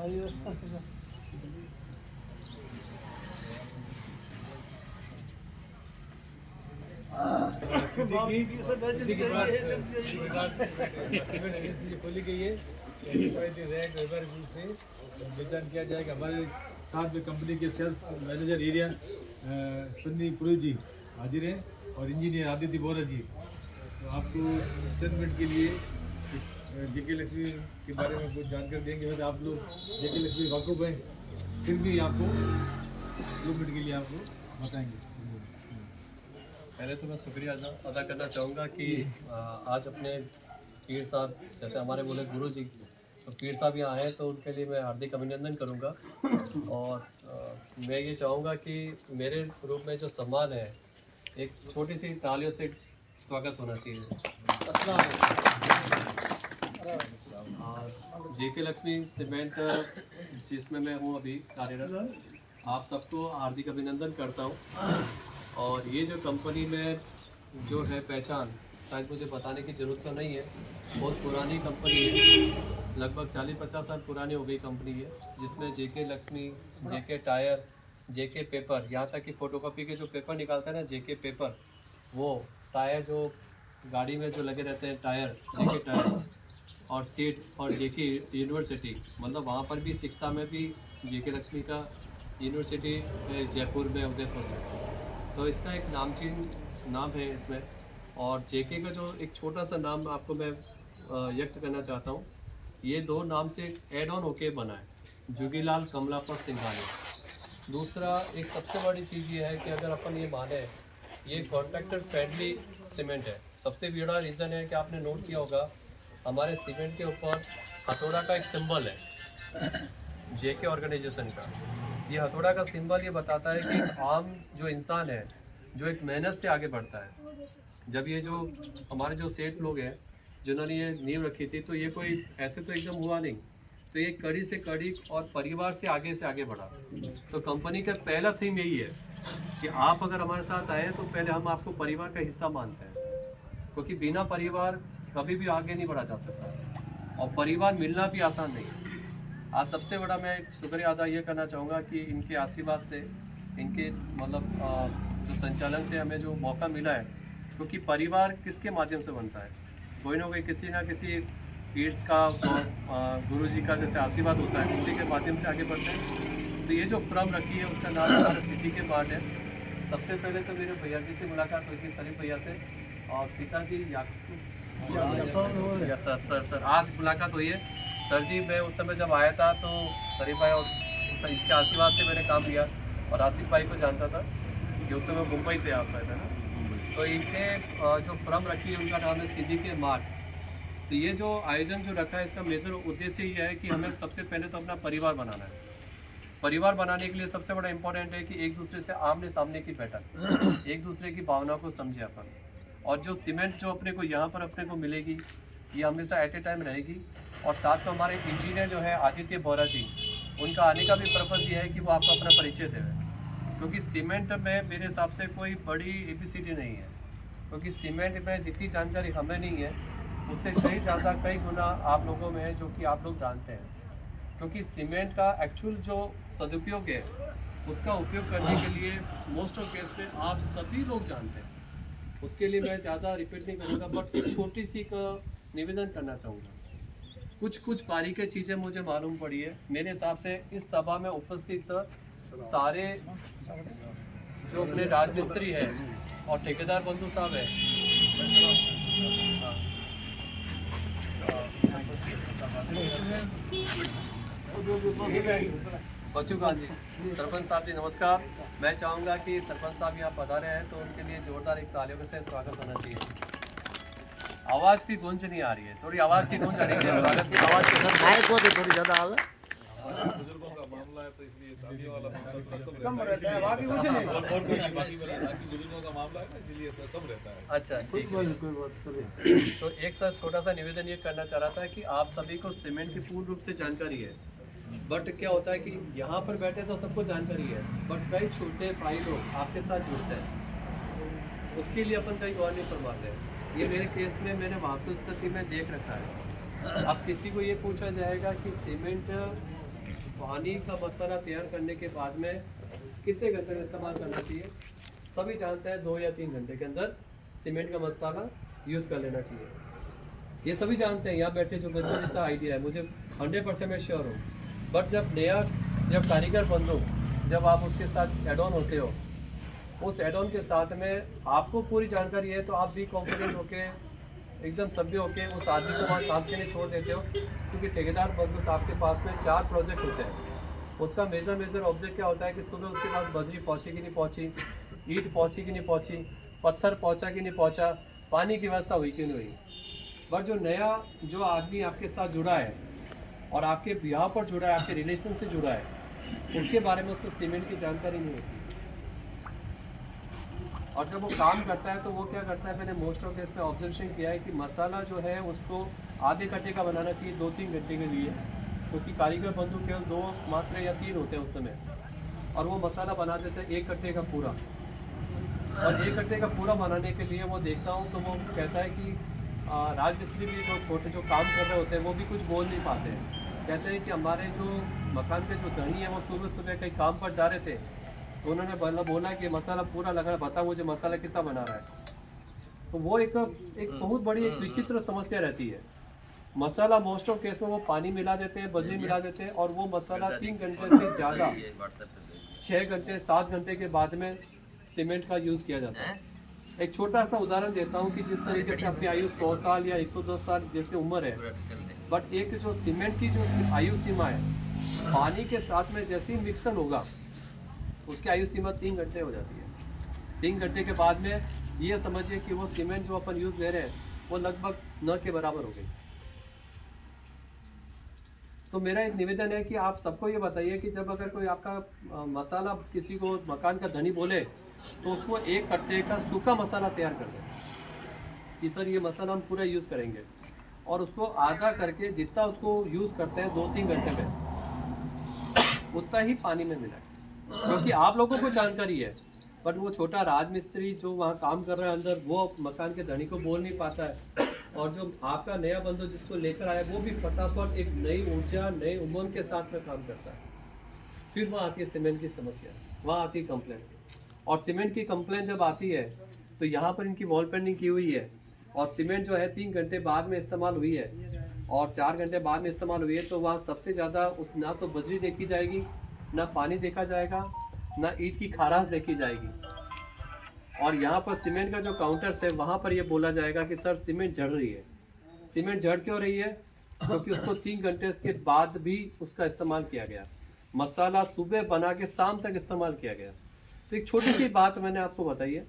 खोली गई है, पहचान किया जाएगा। हमारे साथ में कंपनी के सेल्स मैनेजर एरिया सन्नी पुरोहित जी हाजिर हैं और इंजीनियर आदित्य बोरा जी। तो आपको 10 मिनट के लिए जेके लक्ष्मी के बारे में कुछ जानकारी देंगे। वैसे आप लोग जेके लक्ष्मी वाकुफ हैं, फिर भी आपको 2 मिनट के लिए आपको बताएंगे। पहले तो मैं शुक्रिया अदा करना चाहूँगा कि आज अपने पीर साहब, जैसे हमारे बोले गुरु जी, तो पीर साहब यहाँ आए तो उनके लिए मैं हार्दिक अभिनंदन करूँगा। और मैं ये चाहूँगा कि मेरे रूप में जो सम्मान है, एक छोटी सी तालियों से स्वागत होना चाहिए। जेके लक्ष्मी सीमेंट जिसमें मैं हूँ अभी कार्यरत, आप सबको हार्दिक अभिनंदन करता हूँ। और ये जो कंपनी में जो है पहचान, शायद मुझे बताने की ज़रूरत तो नहीं है, बहुत पुरानी कंपनी है, लगभग 40-50 साल पुरानी हो गई कंपनी है, जिसमें जेके लक्ष्मी, जेके टायर, जेके पेपर, यहाँ तक कि फ़ोटोकॉपी के जो पेपर निकालते हैं ना, जेके पेपर, वो टायर जो गाड़ी में जो लगे रहते हैं टायर, जेके टायर, और सीट, और जेके यूनिवर्सिटी, मतलब वहाँ पर भी शिक्षा में भी जेके लक्ष्मी का यूनिवर्सिटी है जयपुर में, उदयपुर में। तो इसका एक नामचीन नाम है इसमें। और जेके का जो एक छोटा सा नाम आपको मैं व्यक्त करना चाहता हूँ, ये 2 नाम से एड ऑन होके बना है, जुगीलाल कमलापत सिंघानिया। दूसरा एक सबसे बड़ी चीज़ ये है कि अगर अपन ये माने, ये कॉन्ट्रैक्टर फ्रेंडली सीमेंट है। सबसे बड़ा रीज़न है कि आपने नोट किया होगा, हमारे सीमेंट के ऊपर हथौड़ा का एक सिंबल है जेके ऑर्गेनाइजेशन का। ये हथौड़ा का सिंबल ये बताता है कि आम जो इंसान है, जो एक मेहनत से आगे बढ़ता है। जब ये जो हमारे जो सेठ लोग हैं जिन्होंने ये नींव रखी थी, तो ये कोई ऐसे तो एकदम हुआ नहीं, तो ये कड़ी से कड़ी और परिवार से आगे बढ़ा। तो कंपनी का पहला थीम यही है कि आप अगर हमारे साथ आए तो पहले हम आपको परिवार का हिस्सा मानते हैं, क्योंकि बिना परिवार कभी भी आगे नहीं बढ़ा जा सकता, और परिवार मिलना भी आसान नहीं है। आज सबसे बड़ा मैं शुक्रिया अदा ये करना चाहूँगा कि इनके आशीर्वाद से, इनके मतलब जो संचालन से हमें जो मौका मिला है, क्योंकि परिवार किसके माध्यम से बनता है, कोई ना कोई किसी ना किसी पीर्स का और गुरुजी का जैसे आशीर्वाद होता है, उसी के माध्यम से आगे बढ़ते हैं। तो ये जो फर्म रखी है उसका नाम हमारे सिटी के पार्ट है। सबसे पहले तो मेरे भैया जी से मुलाकात हुई थी, सलीम भैया से, और पिताजी सर आज मुलाकात हुई है। सर जी, मैं उस समय जब आया था तो सलीम भाई और इनके आशीर्वाद से मैंने काम लिया, और आसिफ भाई को जानता था कि उस समय मुंबई थे आप शायद, है ना। तो इनके जो फर्म रखी है उनका नाम है सीधी के मार्ट। तो ये जो आयोजन जो रखा है, इसका मेजर उद्देश्य ये है कि हमें सबसे पहले तो अपना परिवार बनाना है। परिवार बनाने के लिए सबसे बड़ा इम्पोर्टेंट है कि एक दूसरे से आमने सामने की बैठक, एक दूसरे की भावना को समझे अपन। और जो सीमेंट जो अपने को यहाँ पर अपने को मिलेगी, ये हमेशा एट ए टाइम रहेगी। और साथ में हमारे इंजीनियर जो है आदित्य बोरा जी, उनका आने का भी पर्पज़ ये है कि वो आपको अपना परिचय दें, क्योंकि सीमेंट में मेरे हिसाब से कोई बड़ी ABCD नहीं है, क्योंकि सीमेंट में जितनी जानकारी हमें नहीं है, उससे कई ज़्यादा कई गुना आप लोगों में है, जो कि आप लोग जानते हैं। क्योंकि सीमेंट का एक्चुअल जो सदुपयोग है, उसका उपयोग करने के लिए मोस्ट ऑफ केस में आप सभी लोग जानते हैं। उसके लिए मैं ज़्यादा रिपीट नहीं करूँगा, बट एक छोटी सी का निवेदन करना चाहूँगा। कुछ बारीकी चीज़ें मुझे मालूम पड़ी है। मेरे हिसाब से इस सभा में उपस्थित सारे जो अपने राजमिस्त्री है और ठेकेदार बंधु साहब है, बचूका जी, सरपंच साहब जी नमस्कार। मैं चाहूँगा कि सरपंच साहब यहाँ पधारे हैं तो उनके लिए जोरदार एक तालियों से स्वागत होना चाहिए। आवाज़ की गूंज नहीं आ रही है, थोड़ी आवाज़ की गूंज आनी चाहिए स्वागत की आवाज़ के साथ। थोड़ी ज़्यादा आवे। बुजुर्गों का मामला है तो इसलिए तालियों वाला कम रहता है, बाकी कुछ नहीं, बाकी बुजुर्गों का मामला है ना, इसलिए कम रहता है। अच्छा, ठीक है। तो एक साथ छोटा सा निवेदन ये करना चाह रहा था कि आप सभी को सीमेंट की पूर्ण रूप से जानकारी है, बट क्या होता है कि यहाँ पर बैठे तो सबको जानकारी है, बट कई छोटे भाई लोग आपके साथ जुड़ते हैं, उसके लिए अपन कहीं गौर नहीं फरमाते हैं। ये मेरे केस में मैंने वास्तु स्थिति में देख रखा है। अब किसी को ये पूछा जाएगा कि सीमेंट पानी का मसाला तैयार करने के बाद में कितने घंटे में इस्तेमाल करना चाहिए? सभी जानते हैं 2 या 3 घंटे के अंदर सीमेंट का मसाला यूज़ कर लेना चाहिए। ये सभी जानते हैं, यहाँ बैठे जो बच्चे इसका आइडिया है, मुझे 100% मैं श्योर हूँ। बट जब कारीगर बंदो, जब आप उसके साथ एड ऑन होते हो, उस एड ऑन के साथ में आपको पूरी जानकारी है तो आप भी कॉन्फिडेंट होके एकदम सभ्य होके उस आदमी को वहाँ काम के लिए छोड़ देते हो। क्योंकि ठेकेदार बंदो आपके पास में 4 प्रोजेक्ट होते हैं। उसका मेजर ऑब्जेक्ट क्या होता है कि सुबह उसके पास बजरी पहुँची कि नहीं पहुँची, ईंट पहुँची कि नहीं पहुँची, पत्थर पहुँचा कि नहीं पहुँचा, पानी की व्यवस्था हुई कि नहीं हुई। बट जो नया जो आदमी आपके साथ जुड़ा है और आपके ब्याह पर जुड़ा है, आपके रिलेशन से जुड़ा है, उसके बारे में उसको सीमेंट की जानकारी नहीं होती। और जब वो काम करता है तो वो क्या करता है, मैंने मोस्ट ऑफ केस में ऑब्जर्वेशन किया है कि मसाला जो है उसको आधे कट्टे का बनाना चाहिए 2-3 घंटे के लिए, क्योंकि कारीगर बंधु केवल 2 मात्रा या 3 होते हैं उस समय, और वो मसाला बना देते हैं 1 कट्टे का पूरा। और 1 कट्टे का पूरा बनाने के लिए वो देखता हूँ तो वो कहता है कि राजमिस्त्री भी जो छोटे जो काम कर रहे होते हैं वो भी कुछ बोल नहीं पाते हैं। कहते हैं कि हमारे जो मकान के जो धनी है वो सुबह सुबह कहीं काम पर जा रहे थे तो उन्होंने बोला कि मसाला पूरा लगा, बता मुझे मसाला कितना बना रहा है। तो वो एक बहुत बड़ी एक विचित्र समस्या रहती है। मसाला मोस्ट ऑफ केस में वो पानी मिला देते हैं, बजरी मिला देते हैं, और वो मसाला 3 घंटे से ज़्यादा 6 घंटे 7 घंटे के बाद में सीमेंट का यूज़ किया जाता है। एक छोटा सा उदाहरण देता हूँ कि जिस तरीके से अपनी आयु 100 साल या 110 साल जैसे उम्र है, बट एक जो सीमेंट की जो आयु सीमा है, पानी के साथ में जैसे ही मिक्सन होगा उसकी आयु सीमा 3 घंटे हो जाती है। 3 घंटे के बाद में ये समझिए कि वो सीमेंट जो अपन यूज़ ले रहे हैं वो लगभग न के बराबर हो गई। तो मेरा एक निवेदन है कि आप सबको ये बताइए कि जब अगर कोई आपका मसाला किसी को मकान का धनी बोले तो उसको 1 कट्टे का सूखा मसाला तैयार कर दें कि सर ये मसाला हम पूरा यूज़ करेंगे, और उसको आधा करके जितना उसको यूज़ करते हैं 2-3 घंटे में उतना ही पानी में मिलाएं। क्योंकि आप लोगों को जानकारी है, बट वो छोटा राजमिस्त्री जो वहाँ काम कर रहा है अंदर, वो मकान के धनी को बोल नहीं पाता है, और जो आपका नया बंदो जिसको लेकर आया वो भी फटाफट एक नई ऊर्जा नए उमंग के साथ में काम करता है। फिर वहाँ आती है सीमेंट की समस्या, वहाँ आती है कंप्लेंट। और सीमेंट की कंप्लेंट जब आती है तो यहाँ पर इनकी वॉल पेंटिंग की हुई है और सीमेंट जो है 3 घंटे बाद में इस्तेमाल हुई है और 4 घंटे बाद में इस्तेमाल हुई है, तो वहाँ सबसे ज़्यादा ना तो बजरी देखी जाएगी, ना पानी देखा जाएगा, ना ईंट की खाराश देखी जाएगी। और यहाँ पर सीमेंट का जो काउंटर्स है वहाँ पर ये बोला जाएगा कि सर सीमेंट जड़ रही है। सीमेंट जड़ क्यों रही है? क्योंकि उसको 3 घंटे के बाद भी उसका इस्तेमाल किया गया, मसाला सुबह बना के शाम तक इस्तेमाल किया गया। तो एक छोटी सी बात मैंने आपको बताई है,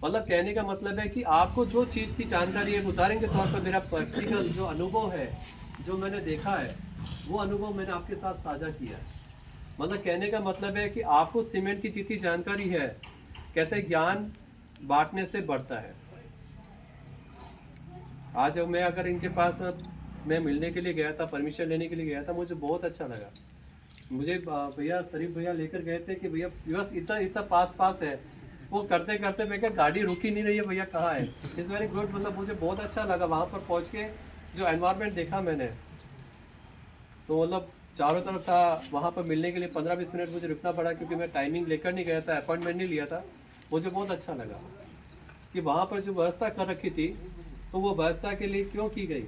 मतलब कहने का मतलब है कि आपको जो चीज़ की जानकारी है, उदाहरण के तौर पर मेरा प्रैक्टिकल जो अनुभव है, जो मैंने देखा है, वो अनुभव मैंने आपके साथ साझा किया है। मतलब कहने का मतलब है कि आपको सीमेंट की जितनी जानकारी है, कहते हैं ज्ञान बांटने से बढ़ता है। आज मैं अगर इनके पास मैं मिलने के लिए गया था, परमिशन लेने के लिए गया था, मुझे बहुत अच्छा लगा। मुझे भैया शरीफ भैया लेकर गए थे कि भैया बस इतना पास है, वो करते करते मैं क्या गाड़ी रुकी नहीं रही है, भैया कहाँ है। इस वेरी गुड, मतलब मुझे बहुत अच्छा लगा वहाँ पर पहुँच के जो एनवायरनमेंट देखा मैंने, तो मतलब चारों तरफ था। वहाँ पर मिलने के लिए 15-20 मिनट मुझे रुकना पड़ा क्योंकि मैं टाइमिंग लेकर नहीं गया था, अपॉइंटमेंट नहीं लिया था। मुझे बहुत अच्छा लगा कि वहाँ पर जो व्यवस्था कर रखी थी, तो वो व्यवस्था के लिए क्यों की गई?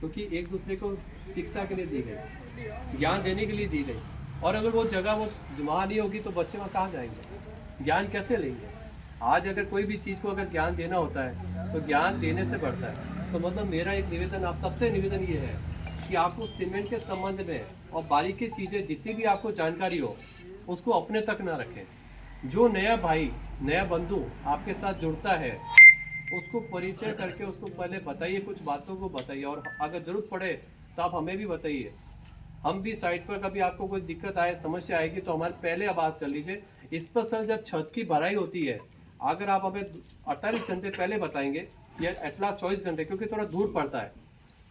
क्योंकि एक दूसरे को शिक्षा के लिए दी गई, ज्ञान देने के लिए दी गई। और अगर वो जगह वो वहाँ नहीं होगी तो बच्चे वहाँ कहाँ जाएंगे, ज्ञान कैसे लेंगे? आज अगर कोई भी चीज़ को अगर ज्ञान देना होता है तो ज्ञान देने से बढ़ता है। तो मतलब मेरा एक निवेदन, आप सबसे निवेदन ये है कि आपको सीमेंट के संबंध में और बारीकी चीज़ें जितनी भी आपको जानकारी हो उसको अपने तक ना रखें। जो नया भाई नया बंधु आपके साथ जुड़ता है उसको परिचय करके उसको पहले बताइए, कुछ बातों को बताइए, और अगर ज़रूरत पड़े तो आप हमें भी बताइए। हम भी साइट पर कभी आपको कोई दिक्कत आए, समस्या आएगी तो हमारे पहले आप बात कर लीजिए। स्पेशल जब छत की भराई होती है, अगर आप हमें 48 घंटे पहले बताएंगे या एटलास्ट 24 घंटे, क्योंकि थोड़ा दूर पड़ता है,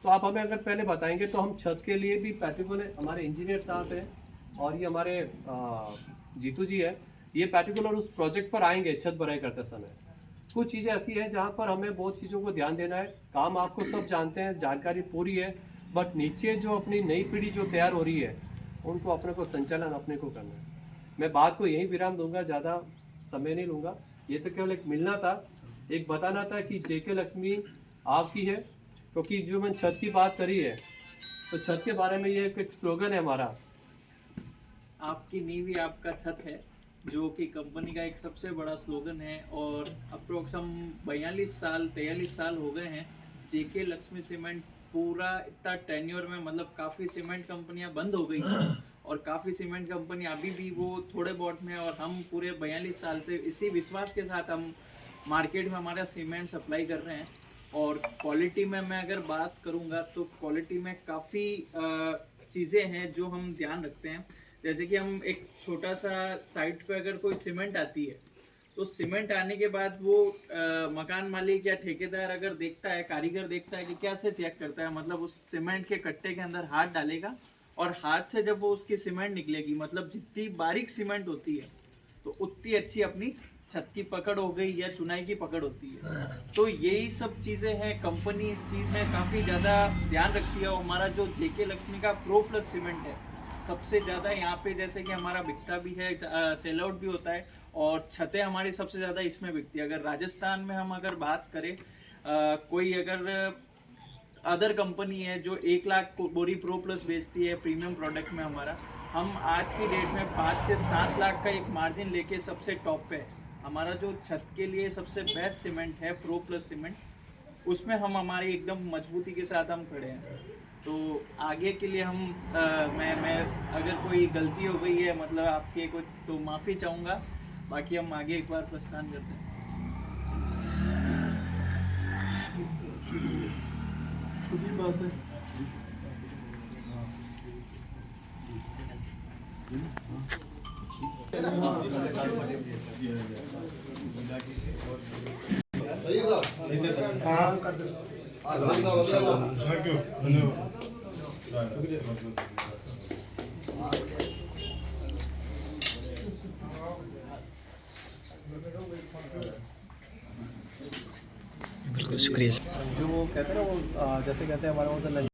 तो आप हमें अगर पहले बताएंगे तो हम छत के लिए भी पर्टिकुलर, हमारे इंजीनियर साहब हैं और ये हमारे जीतू जी है, ये पर्टिकुलर उस प्रोजेक्ट पर आएंगे छत भराई करते समय। कुछ चीज़ें ऐसी हैं जहाँ पर हमें बहुत चीज़ों को ध्यान देना है। काम आपको सब जानते हैं, जानकारी पूरी है, बट नीचे जो अपनी नई पीढ़ी जो तैयार हो रही है उनको अपने को संचालन अपने को करना है। मैं बात को यहीं विराम दूंगा, ज़्यादा समय नहीं लूँगा। ये तो केवल एक मिलना था, एक बताना था कि जेके लक्ष्मी आपकी है, क्योंकि जो मैंने छत की बात करी है तो छत के बारे में ये एक स्लोगन है हमारा, आपकी नींव ही आपका छत है, जो कि कंपनी का एक सबसे बड़ा स्लोगन है। और अप्रोक्स हम 43 साल हो गए हैं जेके लक्ष्मी सीमेंट। पूरा इतना टेन्योर में मतलब काफ़ी सीमेंट कंपनियां बंद हो गई हैं और काफ़ी सीमेंट कंपनी अभी भी वो थोड़े बहुत में, और हम पूरे 42 साल से इसी विश्वास के साथ हम मार्केट में हमारा सीमेंट सप्लाई कर रहे हैं। और क्वालिटी में मैं अगर बात करूँगा तो क्वालिटी में काफ़ी चीज़ें हैं जो हम ध्यान रखते हैं। जैसे कि हम एक छोटा सा साइट पे अगर कोई सीमेंट आती है तो सीमेंट आने के बाद वो मकान मालिक या ठेकेदार अगर देखता है, कारीगर देखता है कि कैसे चेक करता है, मतलब उस सीमेंट के कट्टे के अंदर हाथ डालेगा और हाथ से जब वो उसकी सीमेंट निकलेगी, मतलब जितनी बारीक सीमेंट होती है तो उतनी अच्छी अपनी छत की पकड़ हो गई या चुनाई की पकड़ होती है। तो यही सब चीज़ें हैं, कंपनी इस चीज़ में काफ़ी ज़्यादा ध्यान रखती है। और हमारा जो जेके लक्ष्मी का प्रो प्लस सीमेंट है सबसे ज़्यादा यहाँ पे, जैसे कि हमारा बिकता भी है, सेल आउट भी होता है, और छतें हमारी सबसे ज़्यादा इसमें बिकती है। अगर राजस्थान में हम अगर बात करें, कोई अगर अदर कंपनी है जो 1 लाख बोरी प्रो प्लस बेचती है प्रीमियम प्रोडक्ट में, हमारा हम आज की डेट में 5 से 7 लाख का एक मार्जिन लेके सबसे टॉप पे है। हमारा जो छत के लिए सबसे बेस्ट सीमेंट है प्रो प्लस सीमेंट, उसमें हम हमारी एकदम मजबूती के साथ हम खड़े हैं। तो आगे के लिए हम मैं अगर कोई गलती हो गई है मतलब आपके कुछ, तो माफ़ी चाहूँगा। बाकी हम आगे एक बार प्रस्थान करते हैं। बात है। बिल्कुल शुक्रिया। जो वो कहते हैं ना, वो जैसे कहते हैं हमारा वो